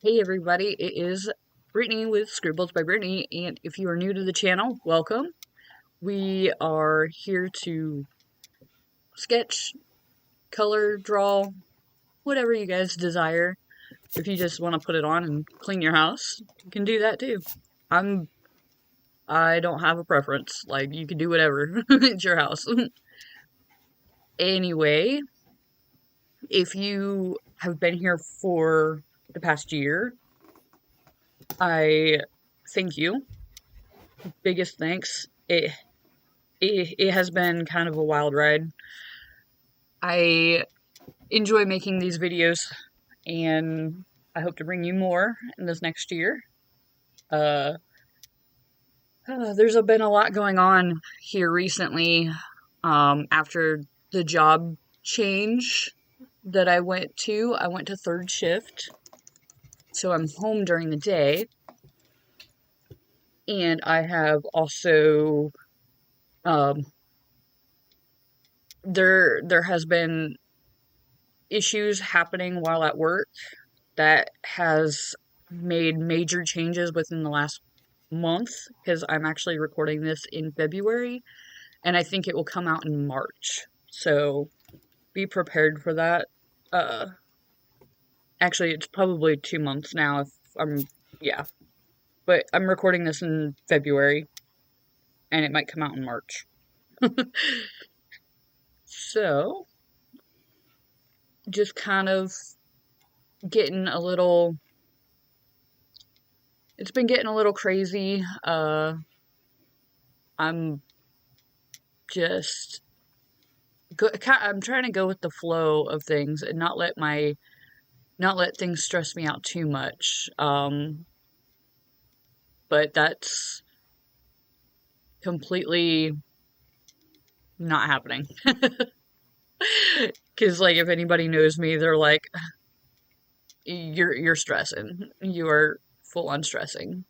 Hey everybody, it is Brittany with Scribbles by Brittany, and if you are new to the channel, welcome. We are here to sketch, color, draw, whatever you guys desire. If you just want to put it on and clean your house, you can do that too. I'm I don't have a preference. Like you can do whatever. It's your house. Anyway, if you have been here for the past year, I thank you. Biggest thanks. It has been kind of a wild ride. I enjoy making these videos, and I hope to bring you more in this next year. Uh, there's been a lot going on here recently after the job change that I went to. I went to third shift, so I'm home during the day, and I have also um, there has been issues happening while at work that has made major changes within the last month because I'm actually recording this in February and I think it will come out in March. So be prepared for that. Uh, Actually, it's probably 2 months now if yeah, but I'm recording this in February and it might come out in March. So just kind of getting a little, it's been getting a little crazy. I'm just I'm trying to go with the flow of things and not let things stress me out too much. But that's completely not happening. Because like if anybody knows me, they're like, you're stressing. You are full on stressing.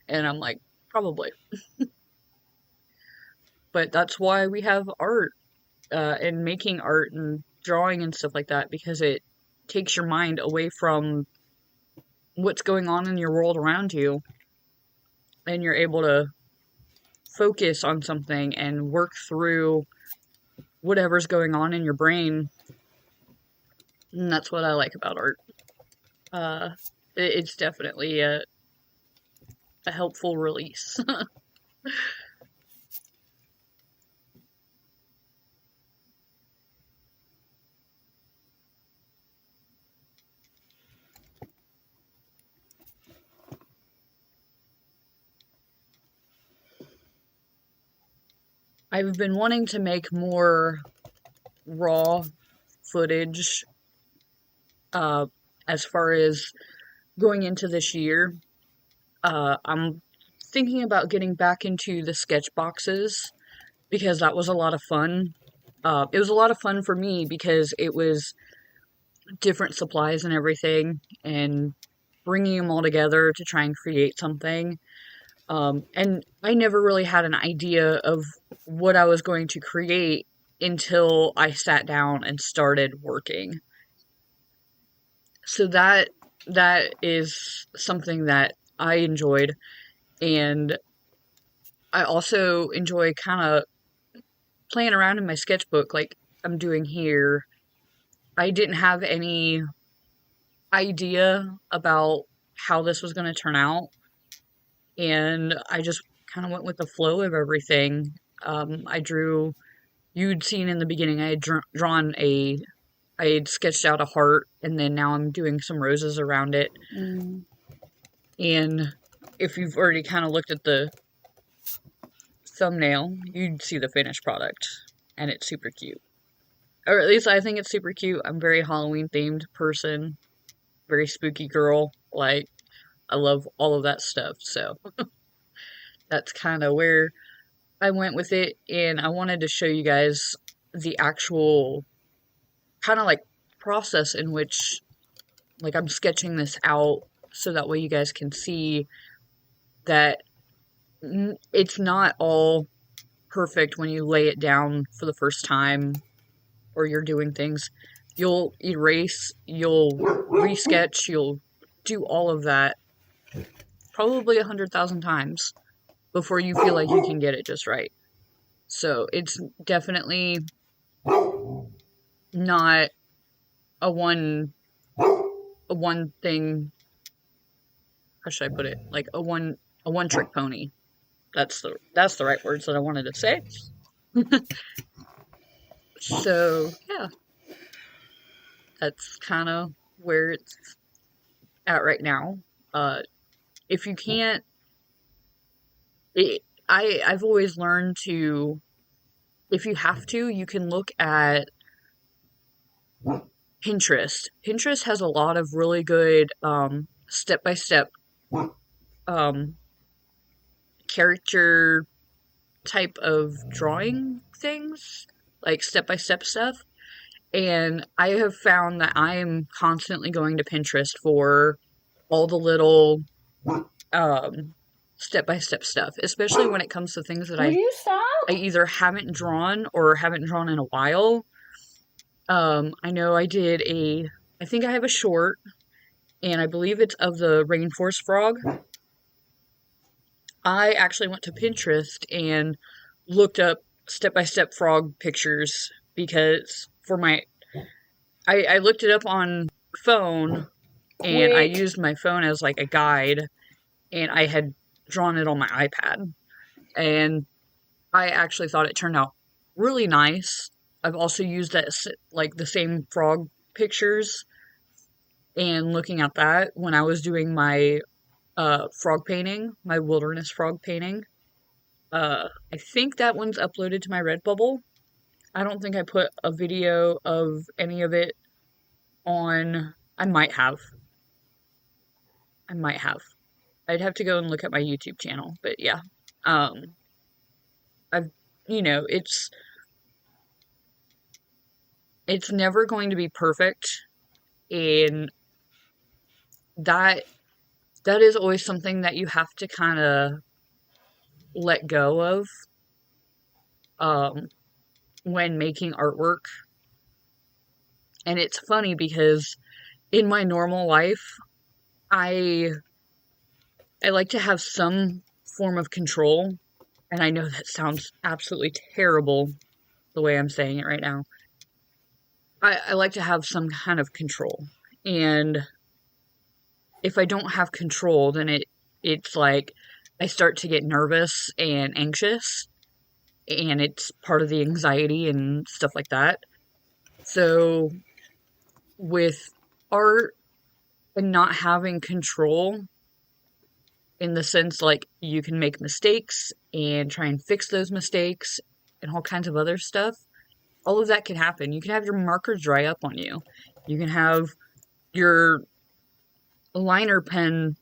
And I'm like, probably. But that's why we have art and making art and drawing and stuff like that because it takes your mind away from what's going on in your world around you and you're able to focus on something and work through whatever's going on in your brain. And that's what I like about art. Uh, it's definitely a helpful release. I've been wanting to make more raw footage uh, as far as going into this year. I'm thinking about getting back into the sketch boxes because that was a lot of fun. It was a lot of fun for me because it was different supplies and everything, and bringing them all together to try and create something. And I never really had an idea of what I was going to create until I sat down and started working. So that is something that I enjoyed, and I also enjoy kind of playing around in my sketchbook like I'm doing here. I didn't have any idea about how this was going to turn out, and I just kind of went with the flow of everything. I drew, you'd seen in the beginning, I had drawn I had sketched out a heart, and then now I'm doing some roses around it. Mm. And if you've already kind of looked at the thumbnail, you'd see the finished product, and it's super cute. Or at least I think it's super cute. I'm a very Halloween themed person, very spooky girl. Like, I love all of that stuff. So that's kind of where I went with it. And I wanted to show you guys the actual kind of like process in which, like, I'm sketching this out so that way you guys can see that it's not all perfect when you lay it down for the first time or you're doing things. You'll erase, you'll resketch, you'll do all of that probably 100,000 times before you feel like you can get it just right. So it's definitely not a one thing, how should I put it? Like a one trick pony. That's the right words that I wanted to say. So yeah, that's kind of where it's at right now. Uh, if you can't, I've always learned to, if you have to, you can look at Pinterest. Pinterest has a lot of really good step by step um character type of drawing things, like step by step stuff. And I have found that I am constantly going to Pinterest for all the little um step by step stuff, especially when it comes to things that Will you stop? I either haven't drawn or haven't drawn in a while. I know I think I have a short, and I believe it's of the rainforest frog. I actually went to Pinterest and looked up step by step frog pictures because for I looked it up on phone and I Quit. used my phone as like a guide, and I had drawn it on my iPad, and I actually thought it turned out really nice. I've also used that like the same frog pictures and looking at that when I was doing my frog painting, my wilderness frog painting. I think that one's uploaded to my Redbubble. I don't think I put a video of any of it on. I might have. I might have. I'd have to go and look at my YouTube channel, but yeah. Um, I've, it's never going to be perfect, and that that is always something that you have to kind of let go of um, when making artwork. And it's funny because in my normal life, I I like to have some form of control, and I know that sounds absolutely terrible the way I'm saying it right now. I like to have some kind of control, and if I don't have control, then it's like I start to get nervous and anxious, and it's part of the anxiety and stuff like that. So with art and not having control, in the sense like you can make mistakes and try and fix those mistakes and all kinds of other stuff, all of that can happen. You can have your marker dry up on you. You can have your liner pen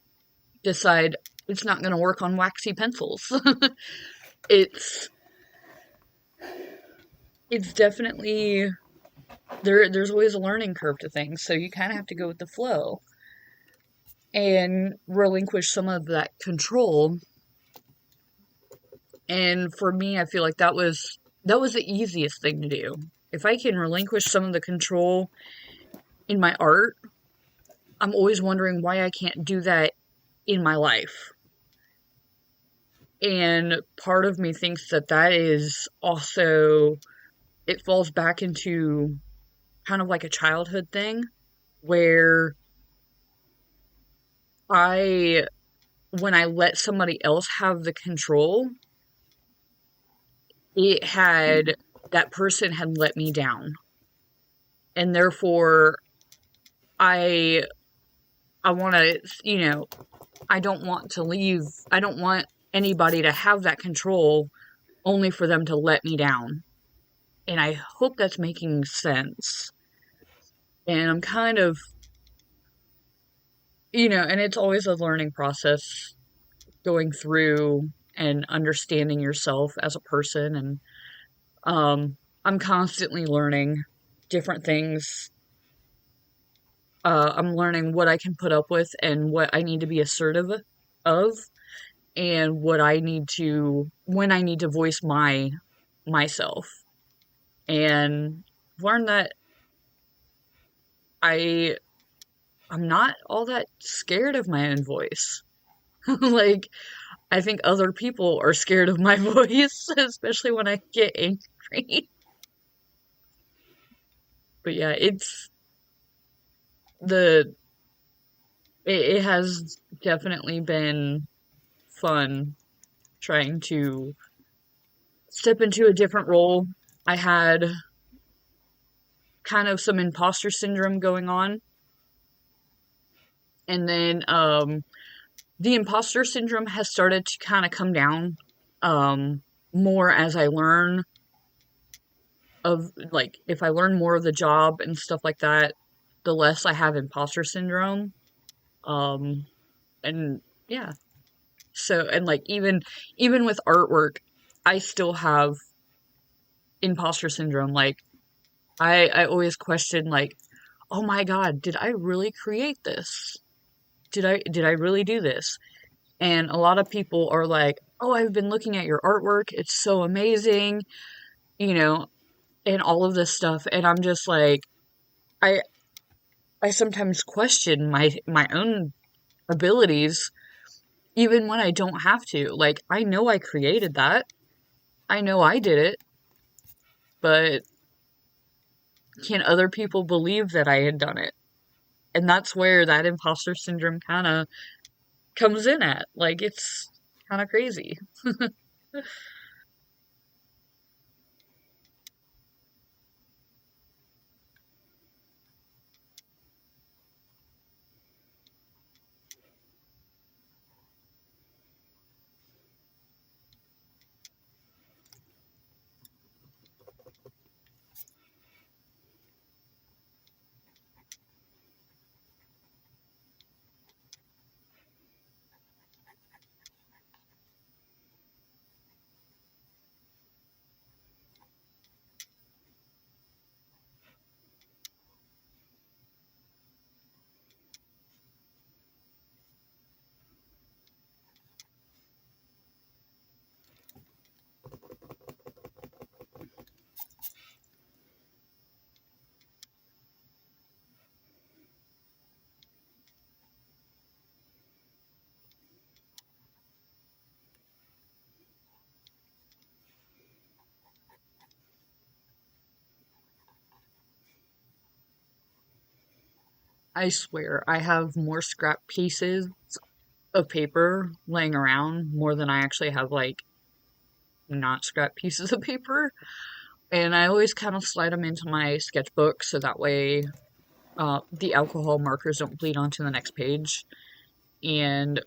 decide it's not going to work on waxy pencils. it's it's definitely there's always a learning curve to things, so you kind of have to go with the flow and relinquish some of that control. And for me, I feel like that was the easiest thing to do. If I can relinquish some of the control in my art, I'm always wondering why I can't do that in my life. And part of me thinks that that is also, it falls back into kind of like a childhood thing where I, when I let somebody else have the control, it had, that person had let me down. And therefore, I, I want to, I don't want to leave. I don't want anybody to have that control only for them to let me down. And I hope that's making sense. And I'm kind of, and it's always a learning process going through and understanding yourself as a person. And I'm constantly learning different things. I'm learning what I can put up with and what I need to be assertive of, and what I need to, when I need to voice myself. And learn that I'm not all that scared of my own voice. Like, I think other people are scared of my voice, especially when I get angry. But yeah, the it has definitely been fun trying to step into a different role. I had kind of some imposter syndrome going on, and then the imposter syndrome has started to kind of come down um more as I learn of, like, if I learn more of the job and stuff like that, the less I have imposter syndrome. Um and yeah. So, and like, even with artwork, I still have imposter syndrome. Like, I always question, like, oh my god, did I really create this? Did I really do this? And a lot of people are like, oh, I've been looking at your artwork, it's so amazing, you know, and all of this stuff. And I'm just like, I I sometimes question my own abilities, even when I don't have to. Like, I know I created that. I know I did it, but can other people believe that I had done it? And that's where that imposter syndrome kind of comes in at. Like, it's kind of crazy. I swear, I have more scrap pieces of paper laying around more than I actually have, like, not scrap pieces of paper. And I always kind of slide them into my sketchbook so that way the alcohol markers don't bleed onto the next page. And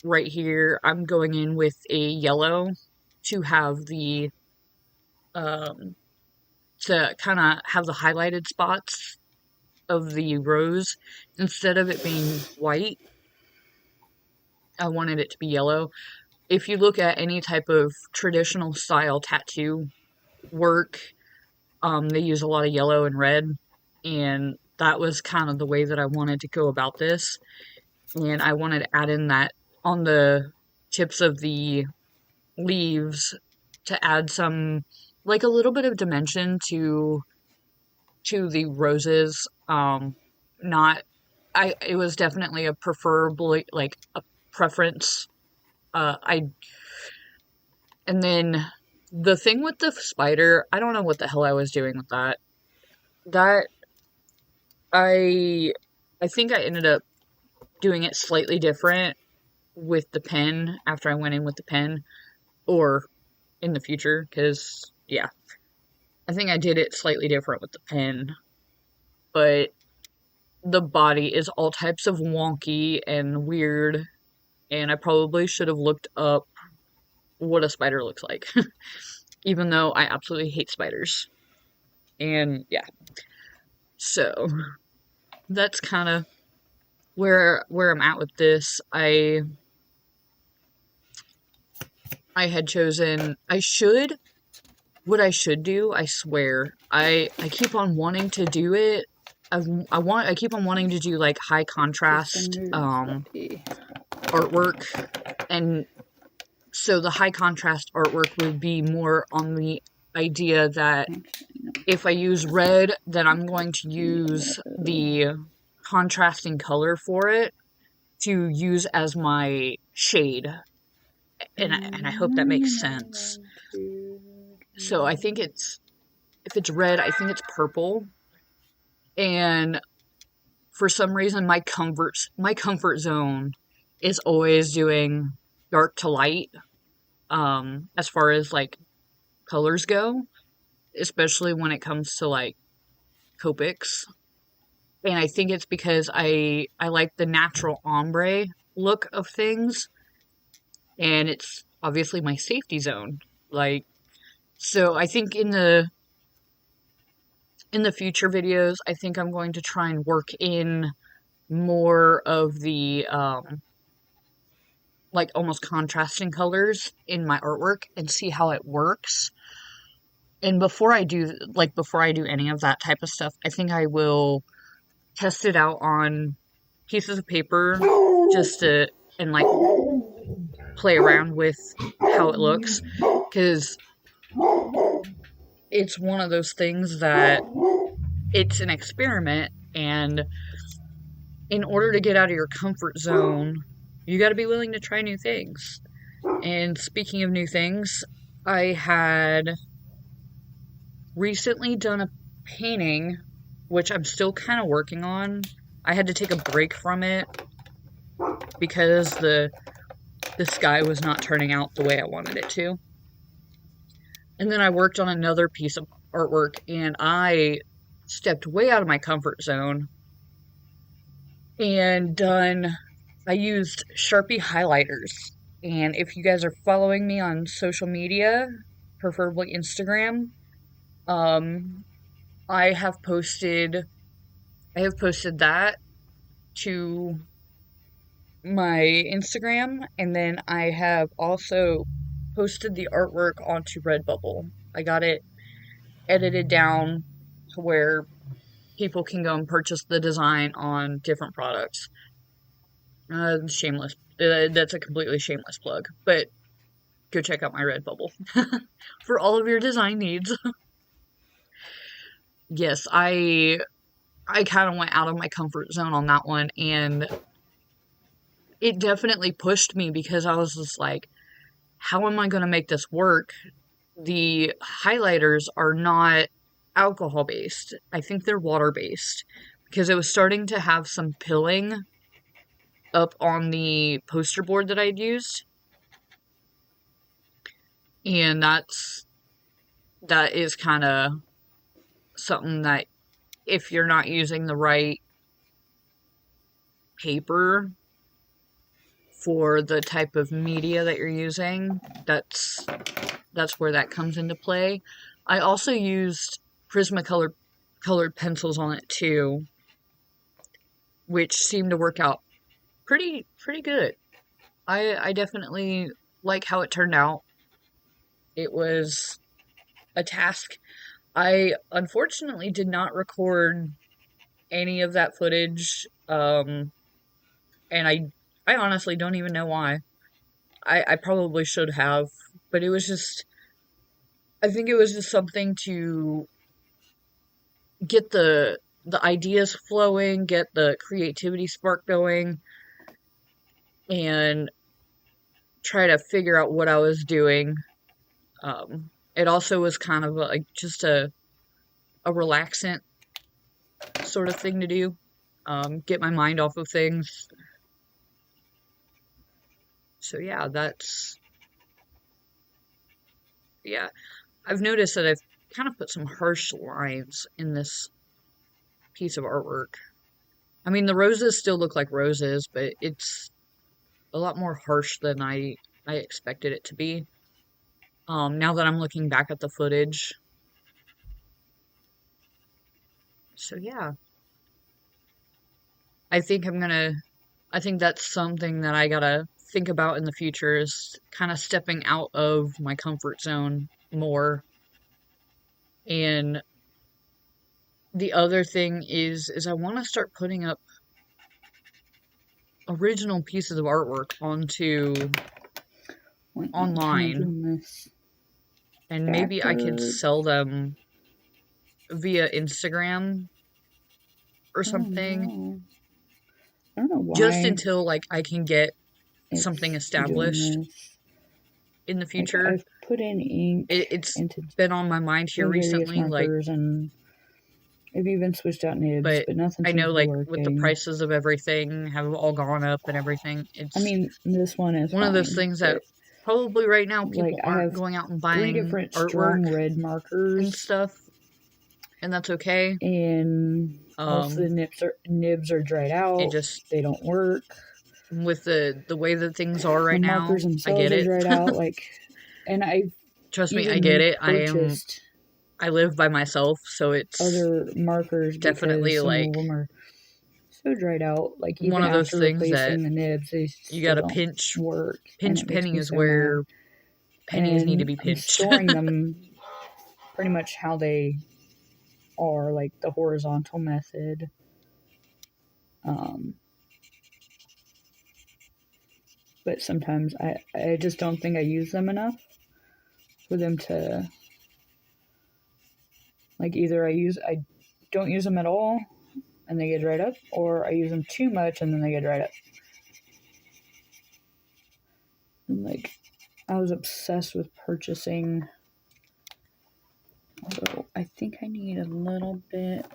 right here, I'm going in with a yellow to have the um, to kind of have the highlighted spots of the rose. Instead of it being white, I wanted it to be yellow. If you look at any type of traditional style tattoo work, they use a lot of yellow and red, and that was kind of the way that I wanted to go about this. And I wanted to add in that on the tips of the leaves to add some, like, a little bit of dimension to the roses. Not I It was definitely a preferably, like, a preference. I And then the thing with the spider, I don't know what the hell I was doing with that. That I I think I ended up doing it slightly different with the pen after I went in with the pen, or in the future, because yeah, I think I did it slightly different with the pen, but the body is all types of wonky and weird, and I probably should have looked up what a spider looks like, even though I absolutely hate spiders. And yeah, so that's kind of where I'm at with this. I had chosen what I should do, I swear. I keep on wanting to do it. I keep on wanting to do, like, high contrast artwork, and so the high contrast artwork would be more on the idea that If I use red, then I'm going to use the contrasting color for it to use as my shade. And I hope that makes sense. So I think if it's red, I think it's purple. And for some reason, my comfort zone is always doing dark to light, as far as like colors go, especially when it comes to like Copics. And I think it's because I like the natural ombre look of things, and it's obviously my safety zone. Like, so I think in the future videos, I think I'm going to try and work in more of the like almost contrasting colors in my artwork and see how it works. And before I do any of that type of stuff, I think I will test it out on pieces of paper just to and like play around with how it looks, because it's one of those things that it's an experiment, and in order to get out of your comfort zone, you got to be willing to try new things. And speaking of new things, I had recently done a painting, which I'm still kind of working on. I had to take a break from it because the sky was not turning out the way I wanted it to. And then I worked on another piece of artwork, and I stepped way out of my comfort zone and I used Sharpie highlighters. And if you guys are following me on social media, preferably Instagram, um, I have posted that to my Instagram, and then I have also posted the artwork onto Redbubble. I got it edited down to where people can go and purchase the design on different products. Shameless. That's a completely shameless plug, but go check out my Redbubble for all of your design needs. Yes, I kind of went out of my comfort zone on that one, and it definitely pushed me because I was just like, how am I going to make this work? The highlighters are not alcohol based. I think they're water based because it was starting to have some pilling up on the poster board that I'd used. And that is kind of something that if you're not using the right paper for the type of media that you're using, that's where that comes into play. I also used Prismacolor colored pencils on it too, which seemed to work out pretty good. I definitely like how it turned out. It was a task. I unfortunately did not record any of that footage, and I honestly don't even know why. I probably should have, but it was just I think it was just something to get the ideas flowing, get the creativity spark going, and try to figure out what I was doing. It also was kind of like just a relaxant sort of thing to do. Get my mind off of things. So yeah. I've noticed that I've kind of put some harsh lines in this piece of artwork. I mean, the roses still look like roses, but it's a lot more harsh than I expected it to be. Now that I'm looking back at the footage. So yeah, I think I think that's something that I gotta think about in the future is kind of stepping out of my comfort zone more. And the other thing is I want to start putting up original pieces of artwork onto online, and maybe I could sell them via Instagram or Oh something, no. I don't know just why until like I can get something it's doing established this. in the Like, future. I've put in ink It's into been on my mind here the various recently, like, markers, and I've even switched out nibs, but but nothing I seems know to be like with the working. prices of everything have all gone up and everything. I It's mean, this one is one of those fine, things that but probably right now like, people I aren't have going out and 3 buying different artwork strong red and markers, stuff, and that's okay. and most of the Um, nibs are dried it out. just They don't work. with the way that things are The right now, markers I themselves get are it. dried out. Like, and I've Trust me, I get even it. purchased I live by myself, so it's other markers because definitely some of like them are so dried out. Like, one even of those after things that replacing the nibs, they you still gotta don't pinch work, and pinch it makes me pennies so mad. where pennies need to And be I'm pinched. storing them pretty much how they are, like the horizontal method. Um, but sometimes I just don't think I use them enough for them to, like, either I don't use them at all and they get dried up, or I use them too much and then they get dried up. And like, I was obsessed with purchasing, although I think I need a little bit.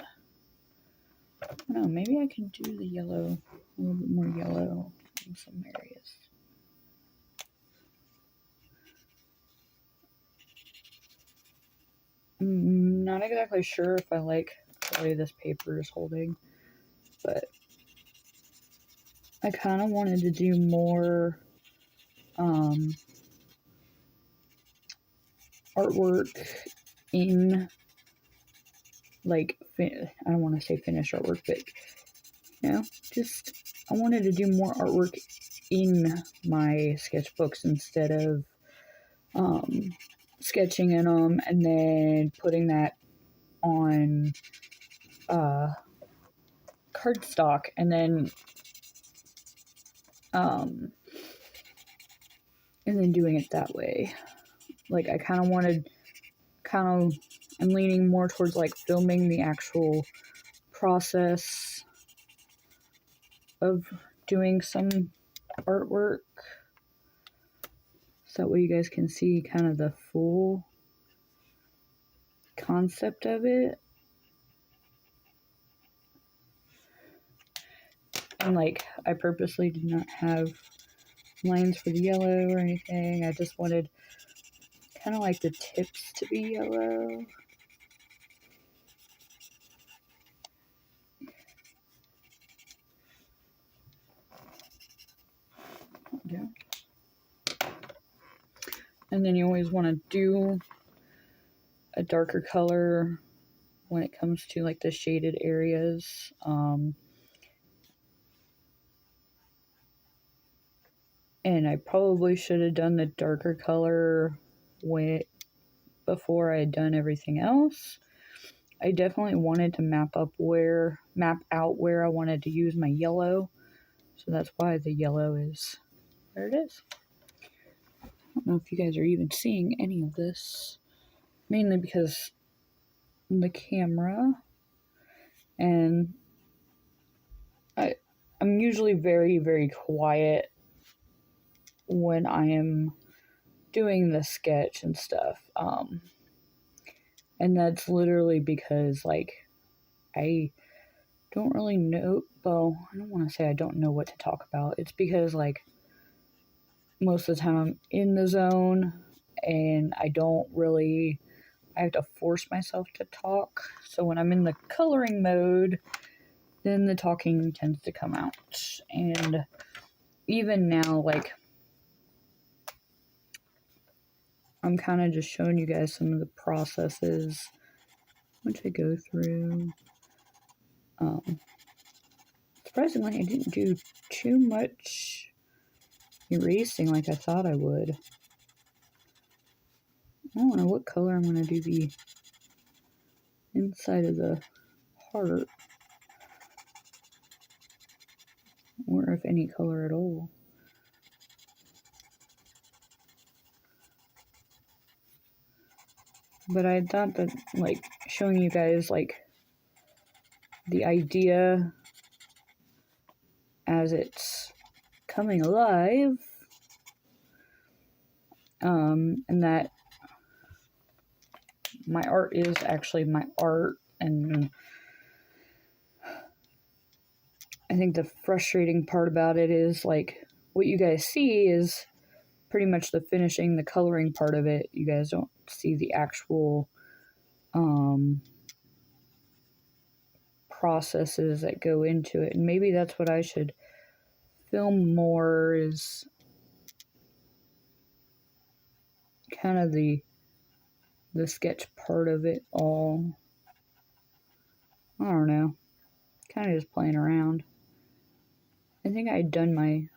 I don't know, maybe I can do the yellow, a little bit more yellow in some areas. I'm not exactly sure if I like the way this paper is holding, but I kind of wanted to do more artwork in, like, I don't want to say finished artwork, but just I wanted to do more artwork in my sketchbooks instead of sketching in them and then putting that on cardstock um, and then doing it that way. Like, I kind of wanted, I'm leaning more towards like filming the actual process of doing some artwork, so that way you guys can see kind of the full concept of it. And like, I purposely did not have lines for the yellow or anything. I just wanted kind of like the tips to be yellow. Yeah. And then you always want to do a darker color when it comes to like the shaded areas. And I probably should have done the darker color before I had done everything else. I definitely wanted to map out where I wanted to use my yellow. So that's why the yellow is where it is. I don't know if you guys are even seeing any of this. Mainly because the camera, and I'm usually very, very quiet when I am doing the sketch and stuff. And that's literally because, like, I don't really know. Well, I don't want to say I don't know what to talk about. It's because, like, most of the time I'm in the zone and I have to force myself to talk. So when I'm in the coloring mode, then the talking tends to come out. And even now, like, I'm kind of just showing you guys some of the processes which I go through. Surprisingly, I didn't do too much erasing like I thought I would. I don't know what color I'm going to do the inside of the heart, or if any color at all. But I thought that, like, showing you guys, like, the idea as it's coming alive, and that my art is actually my art, and I think the frustrating part about it is, like, what you guys see is pretty much the finishing, the coloring part of it. You guys don't see the actual processes that go into it, and maybe that's what I should film more, is kind of the sketch part of it all. I don't know, kind of just playing around. I think I had done my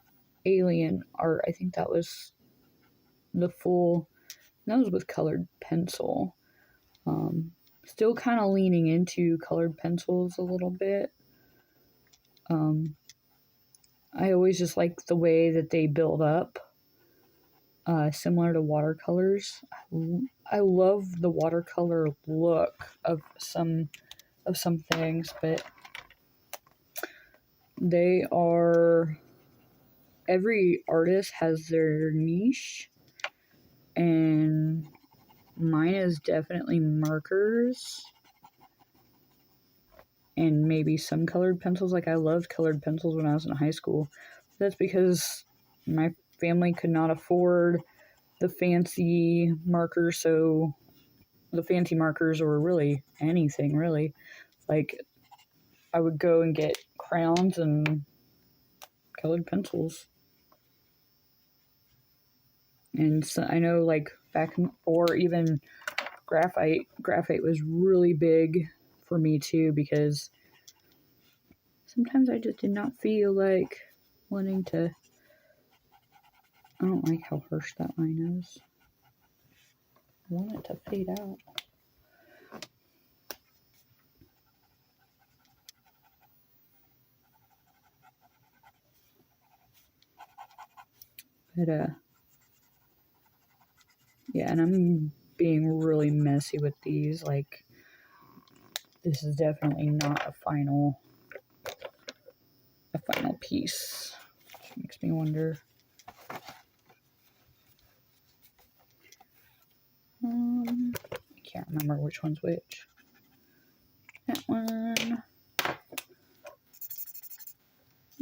alien art. I think that was the full, that was with colored pencil. Still kind of leaning into colored pencils a little bit. I always just like the way that they build up, similar to watercolors. I love the watercolor look of some things, but they are, every artist has their niche, and mine is definitely markers and maybe some colored pencils. Like, I loved colored pencils when I was in high school. That's because my family could not afford the fancy markers, so the fancy markers, or really anything really. Like, I would go and get crayons and colored pencils. And so I know, like, back, or even graphite was really big for me too, because sometimes I just did not feel like wanting to. I don't like how harsh that line is. I want it to fade out. But yeah, and I'm being really messy with these. Like, this is definitely not a final piece. Which makes me wonder. I can't remember which one's which. That one.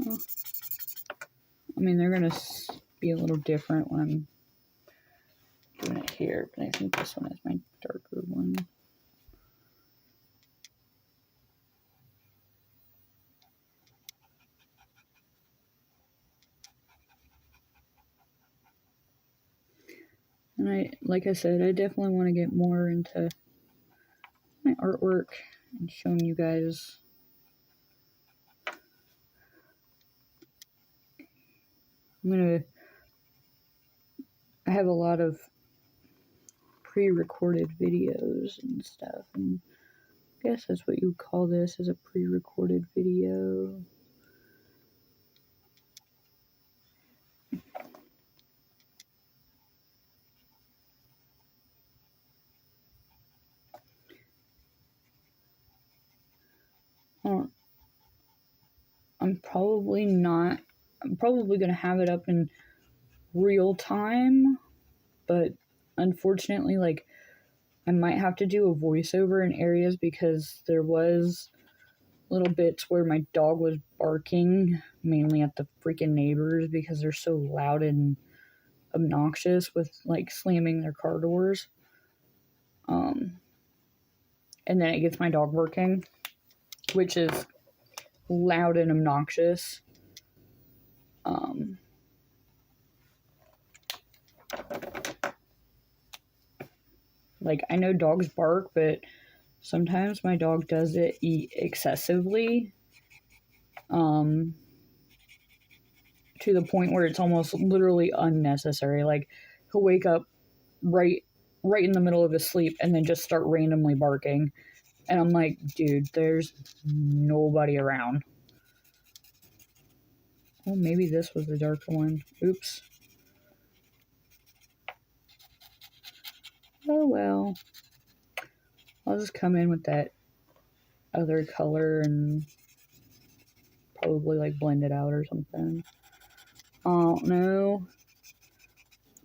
Oh. I mean, they're gonna be a little different when I'm doing it here, but I think this one is my darker one. And like I said, I definitely want to get more into my artwork and showing you guys. I have a lot of pre-recorded videos and stuff, and I guess that's what you would call this, is a pre-recorded video. I'm probably going to have it up in real time, but unfortunately, like, I might have to do a voiceover in areas, because there was little bits where my dog was barking, mainly at the freaking neighbors, because they're so loud and obnoxious with, like, slamming their car doors. And then it gets my dog barking, which is loud and obnoxious. Like, I know dogs bark, but sometimes my dog does it excessively, to the point where it's almost literally unnecessary. Like, he'll wake up right in the middle of his sleep and then just start randomly barking. And I'm like, dude, there's nobody around. Oh, maybe this was the darker one. Oops. Oh well. I'll just come in with that other color and probably like blend it out or something. I don't know.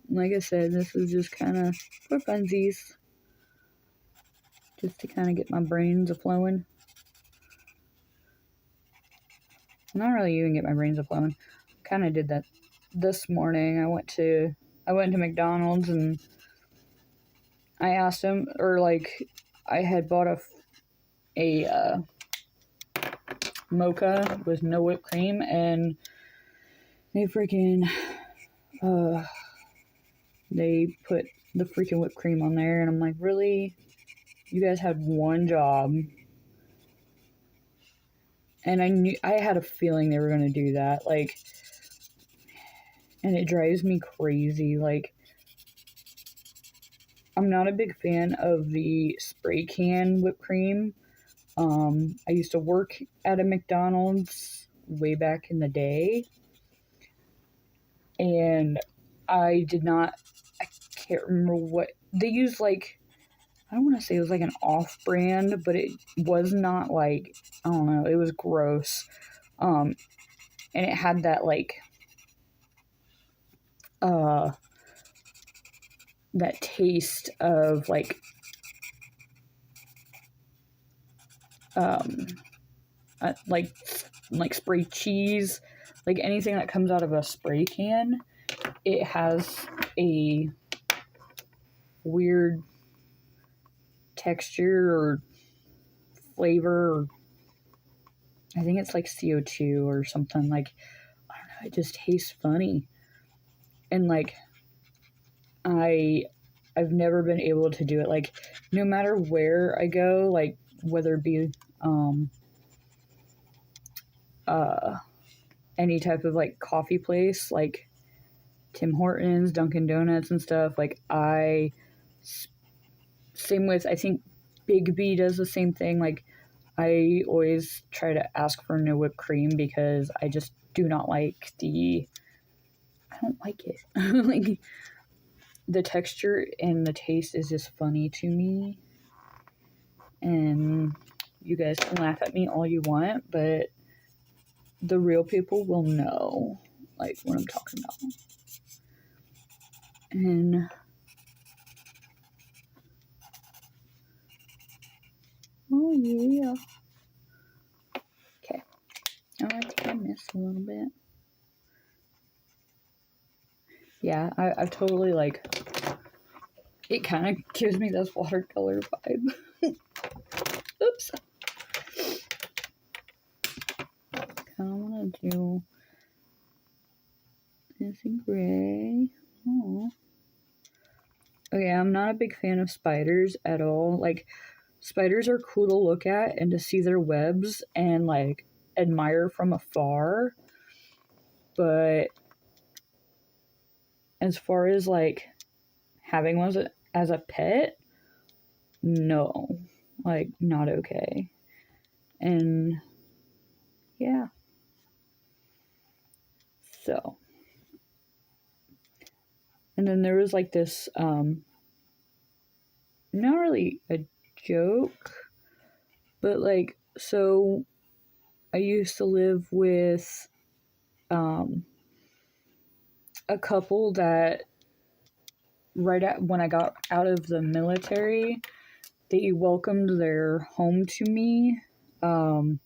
Like I said, this is just kind of for funsies, just to kind of get my brains a flowing. Not really even get my brains a flowing. Kind of did that this morning. I went to McDonald's and I asked him, or like I had bought a mocha with no whipped cream, and they freaking they put the freaking whipped cream on there, and I'm like, really? You guys had one job. And I had a feeling they were going to do that. Like, and it drives me crazy. Like, I'm not a big fan of the spray can whipped cream. I used to work at a McDonald's way back in the day. And I can't remember what, they used like, I don't want to say it was like an off-brand, but it was not like, I don't know, it was gross. And it had that like, that taste of like, like spray cheese, like anything that comes out of a spray can, it has a weird texture or flavor, or I think it's like CO2 or something. Like, I don't know, it just tastes funny. And like, I've never been able to do it. Like, no matter where I go, like whether it be any type of like coffee place, like Tim Hortons, Dunkin' Donuts, and stuff. Like, same with, I think Big B does the same thing. Like, I always try to ask for no whipped cream because I just do not like I don't like it. Like, the texture and the taste is just funny to me. And you guys can laugh at me all you want, but the real people will know, like, what I'm talking about. And oh yeah. Okay. Oh, I think I missed a little bit. Yeah, I've totally like, it kind of gives me this watercolor vibe. Oops. I want to do this in gray. Oh. Okay, I'm not a big fan of spiders at all. Like, spiders are cool to look at and to see their webs and like admire from afar. But as far as like having one as a pet, no. Like, not okay. And yeah. So. And then there was like this, not really a joke, but like, so I used to live with a couple that when I got out of the military, they welcomed their home to me for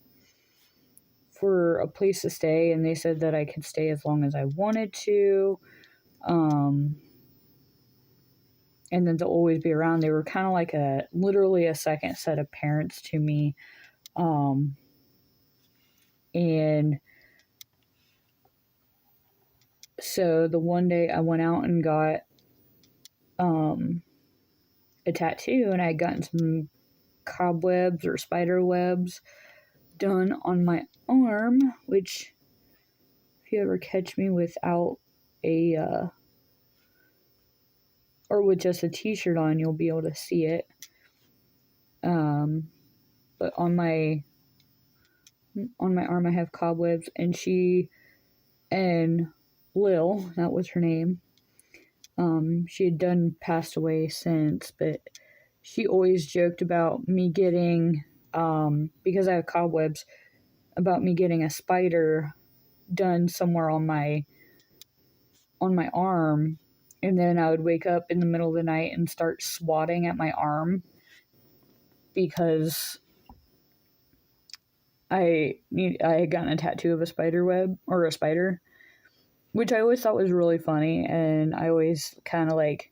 a place to stay, and they said that I could stay as long as I wanted to. And then to always be around. They were kind of like literally a second set of parents to me. And so the one day I went out and got a tattoo, and I had gotten some cobwebs or spider webs done on my arm, which if you ever catch me without or with just a t-shirt on, you'll be able to see it. But on my arm I have cobwebs, and she and Lil, that was her name. She had passed away since, but she always joked about me getting, because I have cobwebs, about me getting a spider done somewhere on my arm, and then I would wake up in the middle of the night and start swatting at my arm because I had gotten a tattoo of a spider web or a spider, which I always thought was really funny, and I always kind of like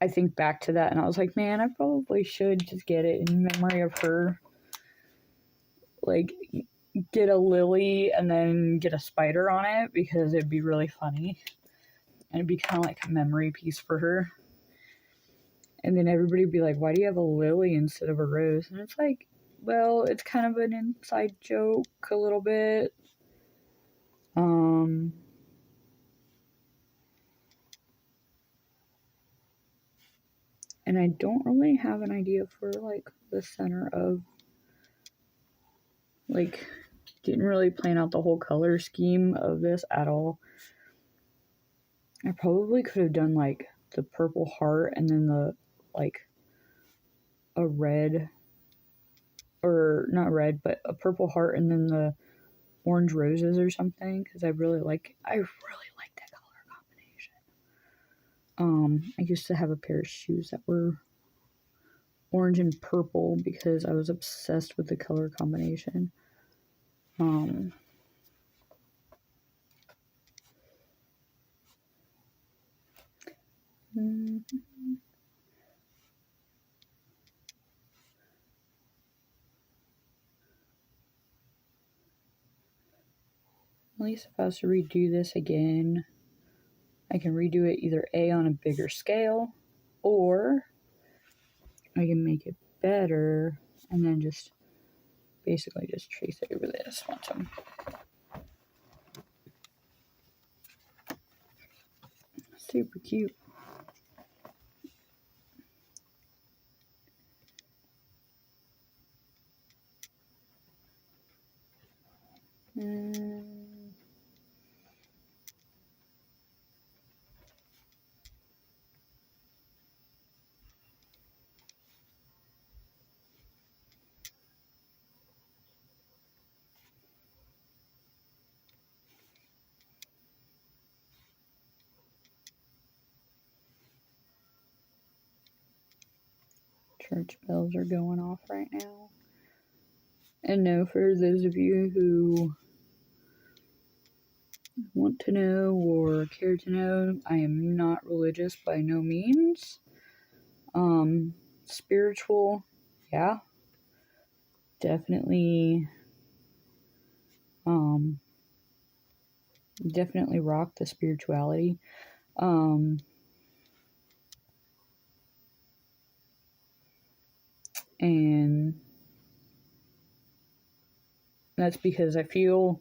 I think back to that and I was like, man, I probably should just get it in memory of her. Like, get a lily and then get a spider on it because it'd be really funny. And it'd be kind of like a memory piece for her. And then everybody would be like, why do you have a lily instead of a rose? And it's like, well, it's kind of an inside joke a little bit. Um, and I don't really have an idea for like the center of, like, didn't really plan out the whole color scheme of this at all. I probably could have done like the purple heart and then the like a red, or not red, but a purple heart and then the orange roses or something, because I really like that color combination. I used to have a pair of shoes that were orange and purple because I was obsessed with the color combination. Mm, at least if I was to redo this again, I can redo it either A, on a bigger scale, or I can make it better and then just basically just trace it over this once I'm super cute. And church bells are going off right now. And no, for those of you who want to know or care to know, I am not religious by no means. Spiritual, yeah, definitely, definitely rock the spirituality. And that's because I feel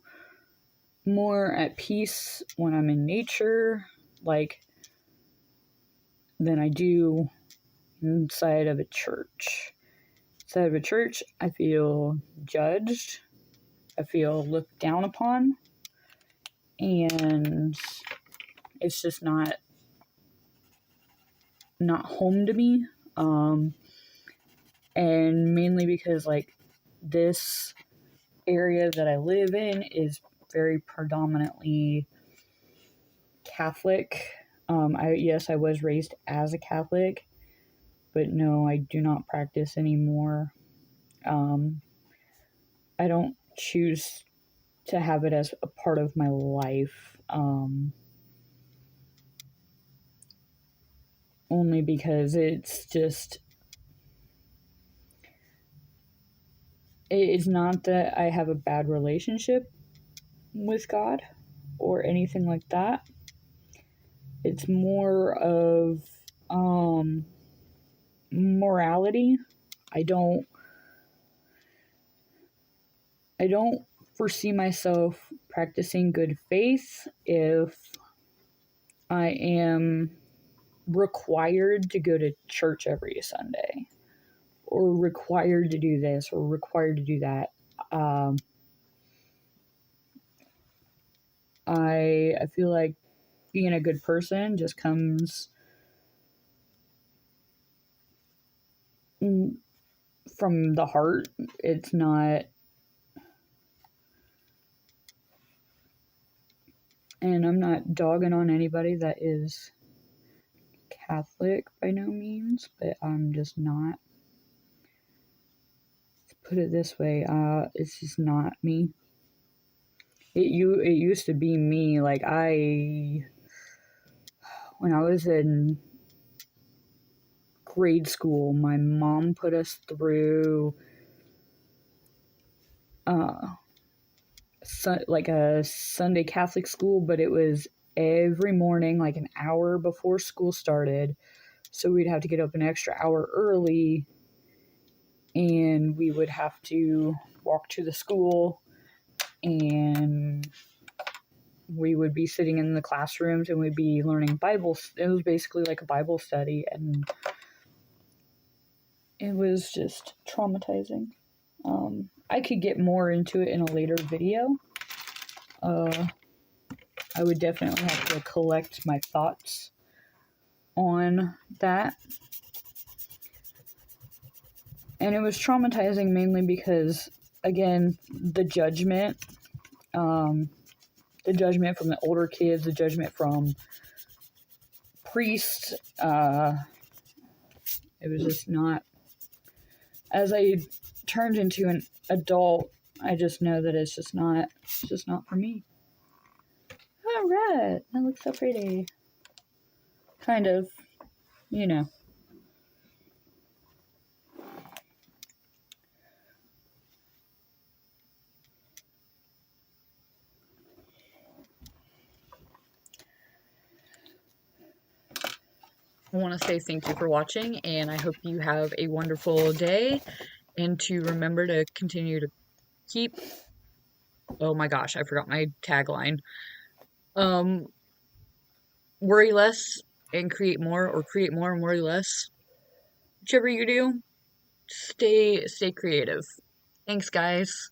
more at peace when I'm in nature, like, than I do inside of a church. Inside of a church, I feel judged, I feel looked down upon, and it's just not home to me. And mainly because like this area that I live in is very predominantly Catholic. I was raised as a Catholic, but no, I do not practice anymore. I don't choose to have it as a part of my life. Only because it's just, it's not that I have a bad relationship with God or anything like that. It's more of morality. I don't I don't foresee myself practicing good faith if I am required to go to church every Sunday, or required to do this, or required to do that. I feel like being a good person just comes from the heart. It's not, and I'm not dogging on anybody that is Catholic by no means, but I'm just not. Let's put it this way, it's just not me. It used to be me. Like, when I was in grade school, my mom put us through like a Sunday Catholic school, but it was every morning, like an hour before school started. So we'd have to get up an extra hour early, and we would have to walk to the school, and we would be sitting in the classrooms, and we'd be learning Bible. It was basically like a Bible study, and it was just traumatizing. I could get more into it in a later video. I would definitely have to collect my thoughts on that. And it was traumatizing mainly because, again, the judgment from the older kids, the judgment from priests, it was just not. As I turned into an adult, I just know that it's just not for me. All right, that looks so pretty. Kind of, you know. I want to say thank you for watching, and I hope you have a wonderful day, and to remember to continue to keep, oh my gosh, I forgot my tagline. Worry less and create more, or create more and worry less. Whichever you do, stay creative. Thanks, guys.